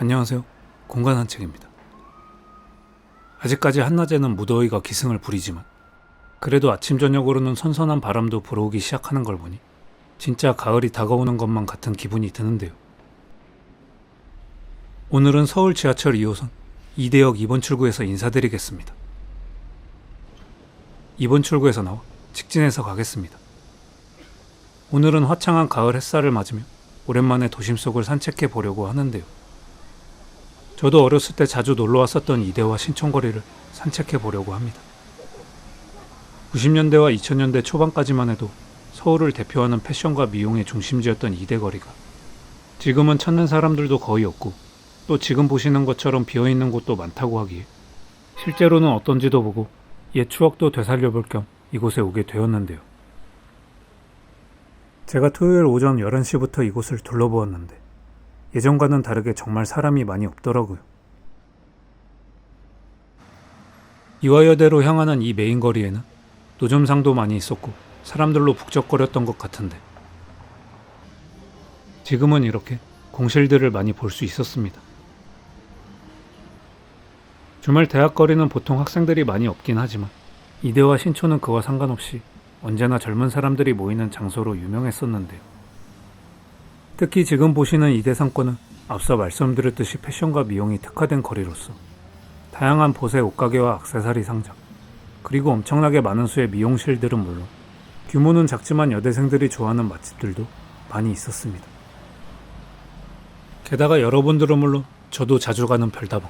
안녕하세요. 공간 산책입니다. 아직까지 한낮에는 무더위가 기승을 부리지만 그래도 아침 저녁으로는 선선한 바람도 불어오기 시작하는 걸 보니 진짜 가을이 다가오는 것만 같은 기분이 드는데요. 오늘은 서울 지하철 2호선 이대역 2번 출구에서 인사드리겠습니다. 2번 출구에서 나와 직진해서 가겠습니다. 오늘은 화창한 가을 햇살을 맞으며 오랜만에 도심 속을 산책해 보려고 하는데요. 저도 어렸을 때 자주 놀러 왔었던 이대와 신촌거리를 산책해 보려고 합니다. 90년대와 2000년대 초반까지만 해도 서울을 대표하는 패션과 미용의 중심지였던 이대거리가 지금은 찾는 사람들도 거의 없고 또 지금 보시는 것처럼 비어있는 곳도 많다고 하기에 실제로는 어떤지도 보고 옛 추억도 되살려볼 겸 이곳에 오게 되었는데요. 제가 토요일 오전 11시부터 이곳을 둘러보았는데 예전과는 다르게 정말 사람이 많이 없더라고요. 이화여대로 향하는 이 메인 거리에는 노점상도 많이 있었고 사람들로 북적거렸던 것 같은데 지금은 이렇게 공실들을 많이 볼 수 있었습니다. 주말 대학거리는 보통 학생들이 많이 없긴 하지만 이대와 신촌은 그와 상관없이 언제나 젊은 사람들이 모이는 장소로 유명했었는데요. 특히 지금 보시는 이대 상권은 앞서 말씀드렸듯이 패션과 미용이 특화된 거리로서 다양한 보세 옷가게와 액세서리 상점, 그리고 엄청나게 많은 수의 미용실들은 물론 규모는 작지만 여대생들이 좋아하는 맛집들도 많이 있었습니다. 게다가 여러분들은 물론 저도 자주 가는 별다방,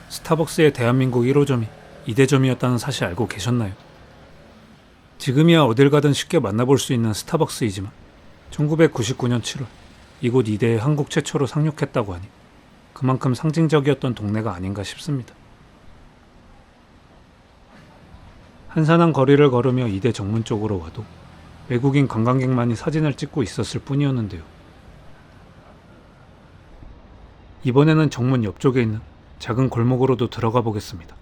스타벅스의 대한민국 1호점이 이대점이었다는 사실 알고 계셨나요? 지금이야 어딜 가든 쉽게 만나볼 수 있는 스타벅스이지만 1999년 7월 이곳 이대에 한국 최초로 상륙했다고 하니 그만큼 상징적이었던 동네가 아닌가 싶습니다. 한산한 거리를 걸으며 이대 정문 쪽으로 와도 외국인 관광객만이 사진을 찍고 있었을 뿐이었는데요. 이번에는 정문 옆쪽에 있는 작은 골목으로도 들어가 보겠습니다.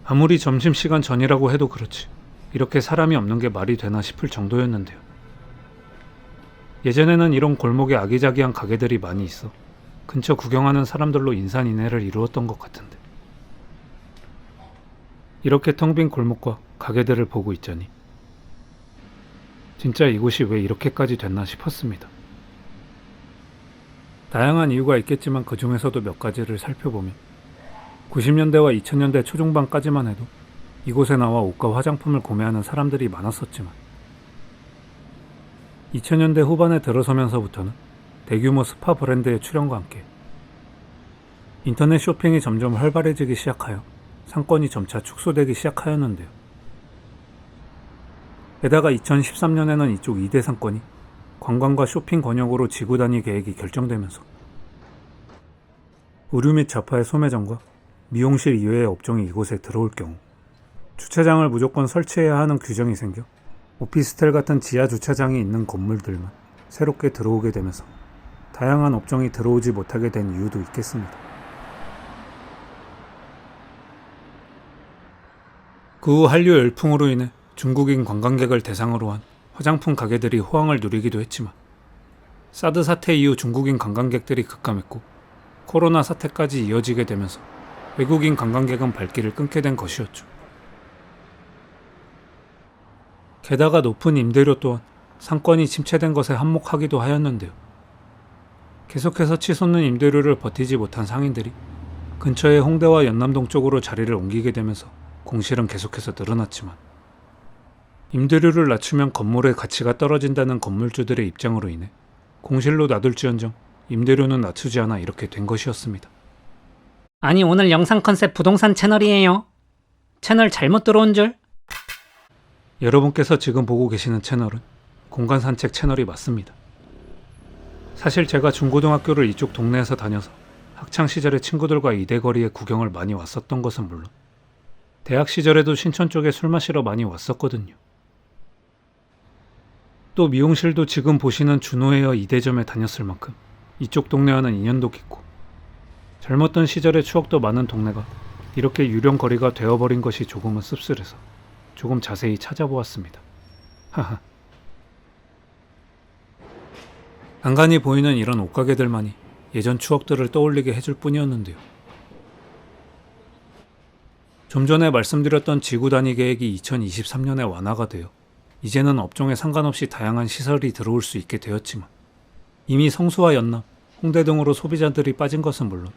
아무리 점심시간 전이라고 해도 그렇지 이렇게 사람이 없는 게 말이 되나 싶을 정도였는데요. 예전에는 이런 골목에 아기자기한 가게들이 많이 있어 근처 구경하는 사람들로 인산인해를 이루었던 것 같은데 이렇게 텅 빈 골목과 가게들을 보고 있자니 진짜 이곳이 왜 이렇게까지 됐나 싶었습니다. 다양한 이유가 있겠지만 그 중에서도 몇 가지를 살펴보면 90년대와 2000년대 초중반까지만 해도 이곳에 나와 옷과 화장품을 구매하는 사람들이 많았었지만 2000년대 후반에 들어서면서부터는 대규모 스파 브랜드의 출현과 함께 인터넷 쇼핑이 점점 활발해지기 시작하여 상권이 점차 축소되기 시작하였는데요. 게다가 2013년에는 이쪽 2대 상권이 관광과 쇼핑 권역으로 지구단위 계획이 결정되면서 의류 및 잡화의 소매점과 미용실 이외의 업종이 이곳에 들어올 경우 주차장을 무조건 설치해야 하는 규정이 생겨 오피스텔 같은 지하 주차장이 있는 건물들만 새롭게 들어오게 되면서 다양한 업종이 들어오지 못하게 된 이유도 있겠습니다. 그 후 한류 열풍으로 인해 중국인 관광객을 대상으로 한 화장품 가게들이 호황을 누리기도 했지만 사드 사태 이후 중국인 관광객들이 급감했고 코로나 사태까지 이어지게 되면서 외국인 관광객은 발길을 끊게 된 것이었죠. 게다가 높은 임대료 또한 상권이 침체된 것에 한몫하기도 하였는데요. 계속해서 치솟는 임대료를 버티지 못한 상인들이 근처의 홍대와 연남동 쪽으로 자리를 옮기게 되면서 공실은 계속해서 늘어났지만 임대료를 낮추면 건물의 가치가 떨어진다는 건물주들의 입장으로 인해 공실로 놔둘지언정 임대료는 낮추지 않아 이렇게 된 것이었습니다. 아니 오늘 영상 컨셉 부동산 채널이에요. 채널 잘못 들어온 줄? 여러분께서 지금 보고 계시는 채널은 공간산책 채널이 맞습니다. 사실 제가 중고등학교를 이쪽 동네에서 다녀서 학창시절에 친구들과 이대거리에 구경을 많이 왔었던 것은 물론 대학 시절에도 신촌 쪽에 술 마시러 많이 왔었거든요. 또 미용실도 지금 보시는 준호헤어 이대점에 다녔을 만큼 이쪽 동네와는 인연도 깊고 젊었던 시절의 추억도 많은 동네가 이렇게 유령 거리가 되어버린 것이 조금은 씁쓸해서 조금 자세히 찾아보았습니다. 하하. 간간히 보이는 이런 옷가게들만이 예전 추억들을 떠올리게 해줄 뿐이었는데요. 좀 전에 말씀드렸던 지구 단위 계획이 2023년에 완화가 되어 이제는 업종에 상관없이 다양한 시설이 들어올 수 있게 되었지만 이미 성수와 연남, 홍대 등으로 소비자들이 빠진 것은 물론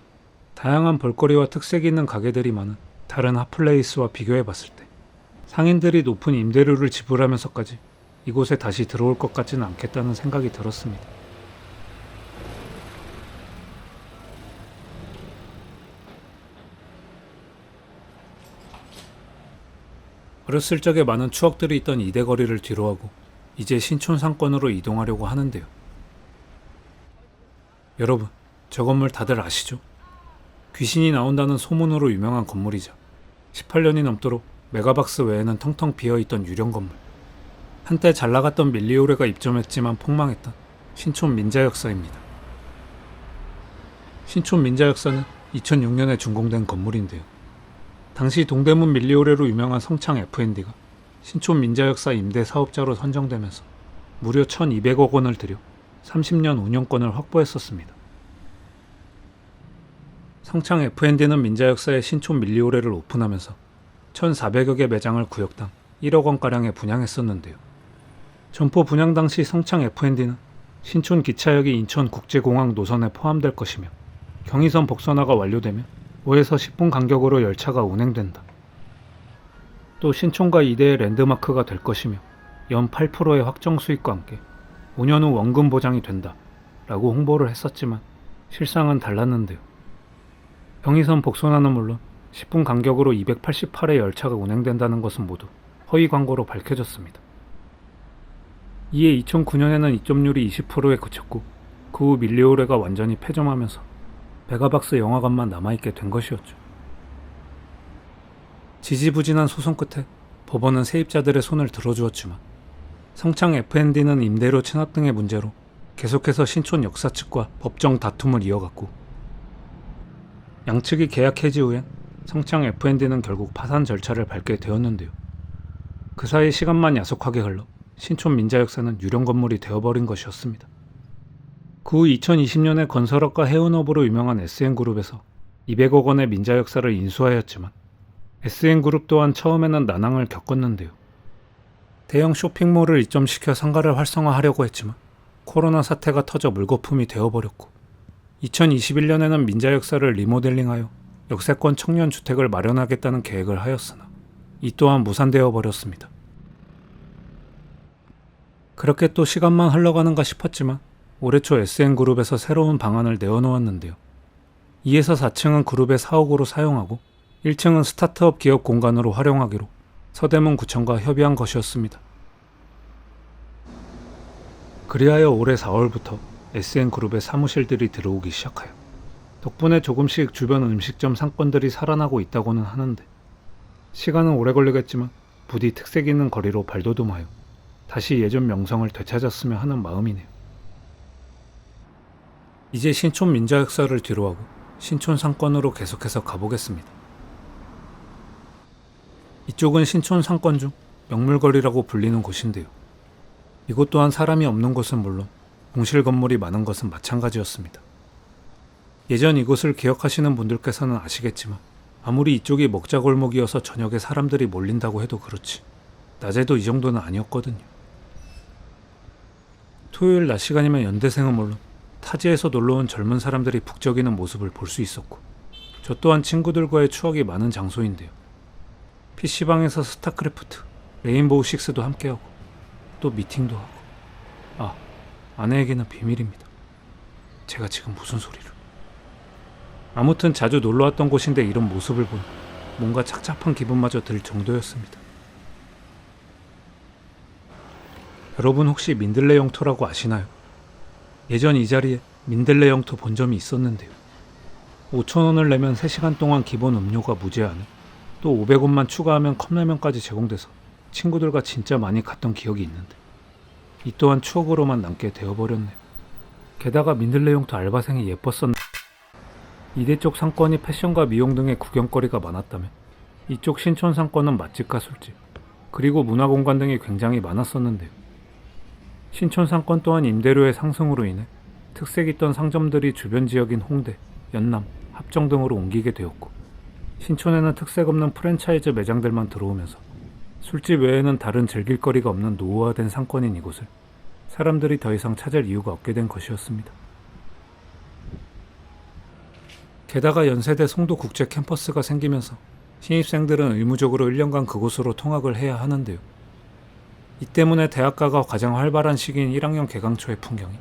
다양한 볼거리와 특색이 있는 가게들이 많은 다른 핫플레이스와 비교해 봤을 때 상인들이 높은 임대료를 지불하면서까지 이곳에 다시 들어올 것 같지는 않겠다는 생각이 들었습니다. 어렸을 적에 많은 추억들이 있던 이대거리를 뒤로하고 이제 신촌 상권으로 이동하려고 하는데요. 여러분, 저 건물 다들 아시죠? 귀신이 나온다는 소문으로 유명한 건물이자 18년이 넘도록 메가박스 외에는 텅텅 비어있던 유령 건물. 한때 잘 나갔던 밀리오레가 입점했지만 폭망했던 신촌 민자역사입니다. 신촌 민자역사는 2006년에 준공된 건물인데요. 당시 동대문 밀리오레로 유명한 성창 F&D가 신촌 민자역사 임대 사업자로 선정되면서 무려 1,200억 원을 들여 30년 운영권을 확보했었습니다. 성창 F&D는 민자역사의 신촌 밀리오레를 오픈하면서 1,400여 개 매장을 구역당 1억 원가량에 분양했었는데요. 점포 분양 당시 성창 F&D는 신촌 기차역이 인천국제공항 노선에 포함될 것이며 경의선 복선화가 완료되면 5에서 10분 간격으로 열차가 운행된다. 또 신촌과 이대의 랜드마크가 될 것이며 연 8%의 확정 수익과 함께 5년 후 원금 보장이 된다 라고 홍보를 했었지만 실상은 달랐는데요. 경의선 복선화는 물론 10분 간격으로 288회 열차가 운행된다는 것은 모두 허위 광고로 밝혀졌습니다. 이에 2009년에는 입점률이 20%에 그쳤고 그 후 밀리오레가 완전히 폐점하면서 메가박스 영화관만 남아있게 된 것이었죠. 지지부진한 소송 끝에 법원은 세입자들의 손을 들어주었지만 성창 F&D는 임대료 체납 등의 문제로 계속해서 신촌 역사 측과 법정 다툼을 이어갔고 양측이 계약 해지 후엔 성창 F&D는 결국 파산 절차를 밟게 되었는데요. 그 사이 시간만 야속하게 흘러 신촌 민자역사는 유령 건물이 되어버린 것이었습니다. 그 후 2020년에 건설업과 해운업으로 유명한 SN그룹에서 200억 원의 민자역사를 인수하였지만 SN그룹 또한 처음에는 난항을 겪었는데요. 대형 쇼핑몰을 입점시켜 상가를 활성화하려고 했지만 코로나 사태가 터져 물거품이 되어버렸고 2021년에는 민자역사를 리모델링하여 역세권 청년주택을 마련하겠다는 계획을 하였으나 이 또한 무산되어 버렸습니다. 그렇게 또 시간만 흘러가는가 싶었지만 올해 초 SN그룹에서 새로운 방안을 내어놓았는데요. 2에서 4층은 그룹의 사옥으로 사용하고 1층은 스타트업 기업 공간으로 활용하기로 서대문구청과 협의한 것이었습니다. 그리하여 올해 4월부터 SN그룹의 사무실들이 들어오기 시작하여 덕분에 조금씩 주변 음식점 상권들이 살아나고 있다고는 하는데 시간은 오래 걸리겠지만 부디 특색 있는 거리로 발돋움하여 다시 예전 명성을 되찾았으면 하는 마음이네요. 이제 신촌 민자역사를 뒤로하고 신촌 상권으로 계속해서 가보겠습니다. 이쪽은 신촌 상권 중 명물거리라고 불리는 곳인데요. 이곳 또한 사람이 없는 곳은 물론 공실 건물이 많은 것은 마찬가지였습니다. 예전 이곳을 기억하시는 분들께서는 아시겠지만 아무리 이쪽이 먹자골목이어서 저녁에 사람들이 몰린다고 해도 그렇지 낮에도 이 정도는 아니었거든요. 토요일 낮 시간이면 연대생은 물론 타지에서 놀러온 젊은 사람들이 북적이는 모습을 볼 수 있었고 저 또한 친구들과의 추억이 많은 장소인데요. PC방에서 스타크래프트, 레인보우 식스도 함께하고 또 미팅도 하고 아내에게는 비밀입니다. 제가 지금 무슨 소리를. 아무튼 자주 놀러왔던 곳인데 이런 모습을 보니 뭔가 착잡한 기분마저 들 정도였습니다. 여러분 혹시 민들레 영토라고 아시나요? 예전 이 자리에 민들레 영토 본점이 있었는데요. 5,000원을 내면 3시간 동안 기본 음료가 무제한에 또 500원만 추가하면 컵라면까지 제공돼서 친구들과 진짜 많이 갔던 기억이 있는데 이 또한 추억으로만 남게 되어버렸네요. 게다가 민들레 영토 알바생이 예뻤었는데 이대 쪽 상권이 패션과 미용 등의 구경거리가 많았다면 이쪽 신촌 상권은 맛집과 술집 그리고 문화공간 등이 굉장히 많았었는데요. 신촌 상권 또한 임대료의 상승으로 인해 특색 있던 상점들이 주변 지역인 홍대, 연남, 합정 등으로 옮기게 되었고 신촌에는 특색 없는 프랜차이즈 매장들만 들어오면서 술집 외에는 다른 즐길거리가 없는 노후화된 상권인 이곳을 사람들이 더 이상 찾을 이유가 없게 된 것이었습니다. 게다가 연세대 송도 국제 캠퍼스가 생기면서 신입생들은 의무적으로 1년간 그곳으로 통학을 해야 하는데요. 이 때문에 대학가가 가장 활발한 시기인 1학년 개강 초의 풍경이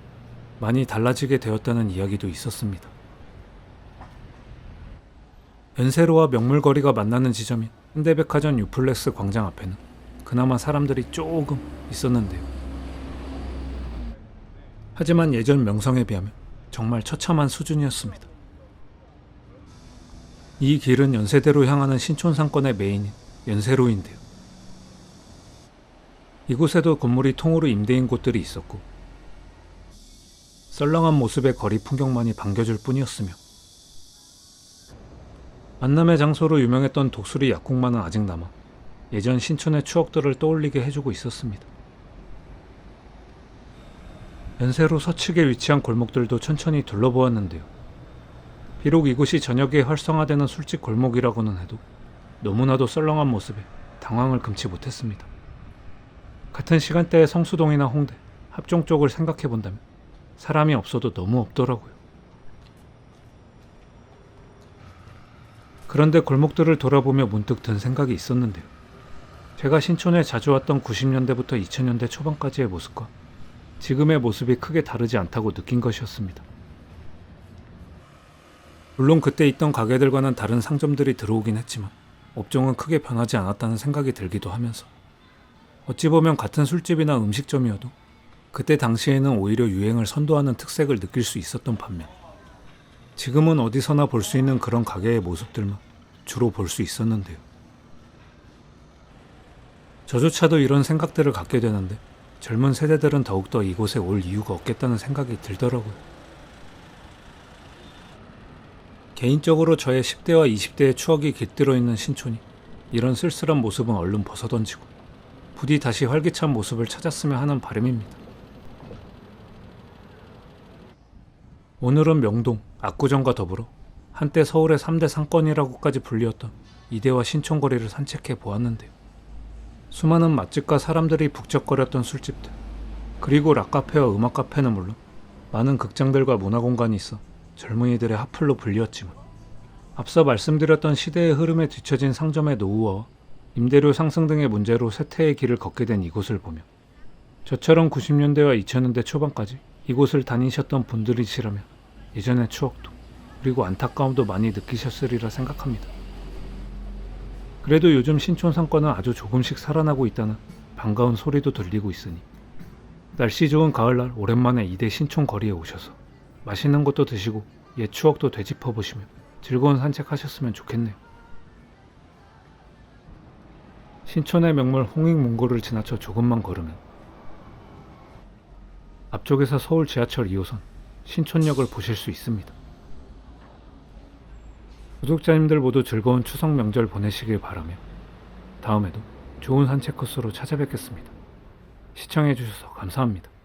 많이 달라지게 되었다는 이야기도 있었습니다. 연세로와 명물거리가 만나는 지점인 현대백화점 유플렉스 광장 앞에는 그나마 사람들이 조금 있었는데요. 하지만 예전 명성에 비하면 정말 처참한 수준이었습니다. 이 길은 연세대로 향하는 신촌 상권의 메인인 연세로인데요. 이곳에도 건물이 통으로 임대인 곳들이 있었고 썰렁한 모습의 거리 풍경만이 반겨줄 뿐이었으며 만남의 장소로 유명했던 독수리 약국만은 아직 남아 예전 신촌의 추억들을 떠올리게 해주고 있었습니다. 연세로 서측에 위치한 골목들도 천천히 둘러보았는데요. 비록 이곳이 저녁에 활성화되는 술집 골목이라고는 해도 너무나도 썰렁한 모습에 당황을 금치 못했습니다. 같은 시간대에 성수동이나 홍대, 합정 쪽을 생각해본다면 사람이 없어도 너무 없더라고요. 그런데 골목들을 돌아보며 문득 든 생각이 있었는데요. 제가 신촌에 자주 왔던 90년대부터 2000년대 초반까지의 모습과 지금의 모습이 크게 다르지 않다고 느낀 것이었습니다. 물론 그때 있던 가게들과는 다른 상점들이 들어오긴 했지만 업종은 크게 변하지 않았다는 생각이 들기도 하면서 어찌 보면 같은 술집이나 음식점이어도 그때 당시에는 오히려 유행을 선도하는 특색을 느낄 수 있었던 반면 지금은 어디서나 볼 수 있는 그런 가게의 모습들만 주로 볼 수 있었는데요. 저조차도 이런 생각들을 갖게 되는데 젊은 세대들은 더욱더 이곳에 올 이유가 없겠다는 생각이 들더라고요. 개인적으로 저의 10대와 20대의 추억이 깃들어 있는 신촌이 이런 쓸쓸한 모습은 얼른 벗어던지고 부디 다시 활기찬 모습을 찾았으면 하는 바람입니다. 오늘은 명동, 압구정과 더불어 한때 서울의 3대 상권이라고까지 불리었던 이대와 신촌거리를 산책해 보았는데요. 수많은 맛집과 사람들이 북적거렸던 술집들, 그리고 락카페와 음악카페는 물론 많은 극장들과 문화공간이 있어 젊은이들의 핫플로 불리었지만 앞서 말씀드렸던 시대의 흐름에 뒤처진 상점의 노후화와 임대료 상승 등의 문제로 쇠퇴의 길을 걷게 된 이곳을 보며 저처럼 90년대와 2000년대 초반까지 이곳을 다니셨던 분들이시라면 예전의 추억도 그리고 안타까움도 많이 느끼셨으리라 생각합니다. 그래도 요즘 신촌 상권은 아주 조금씩 살아나고 있다는 반가운 소리도 들리고 있으니 날씨 좋은 가을날 오랜만에 이대 신촌 거리에 오셔서 맛있는 것도 드시고 옛 추억도 되짚어 보시며 즐거운 산책하셨으면 좋겠네요. 신촌의 명물 홍익문고를 지나쳐 조금만 걸으면 앞쪽에서 서울 지하철 2호선 신촌역을 보실 수 있습니다. 구독자님들 모두 즐거운 추석 명절 보내시길 바라며 다음에도 좋은 산책 코스로 찾아뵙겠습니다. 시청해주셔서 감사합니다.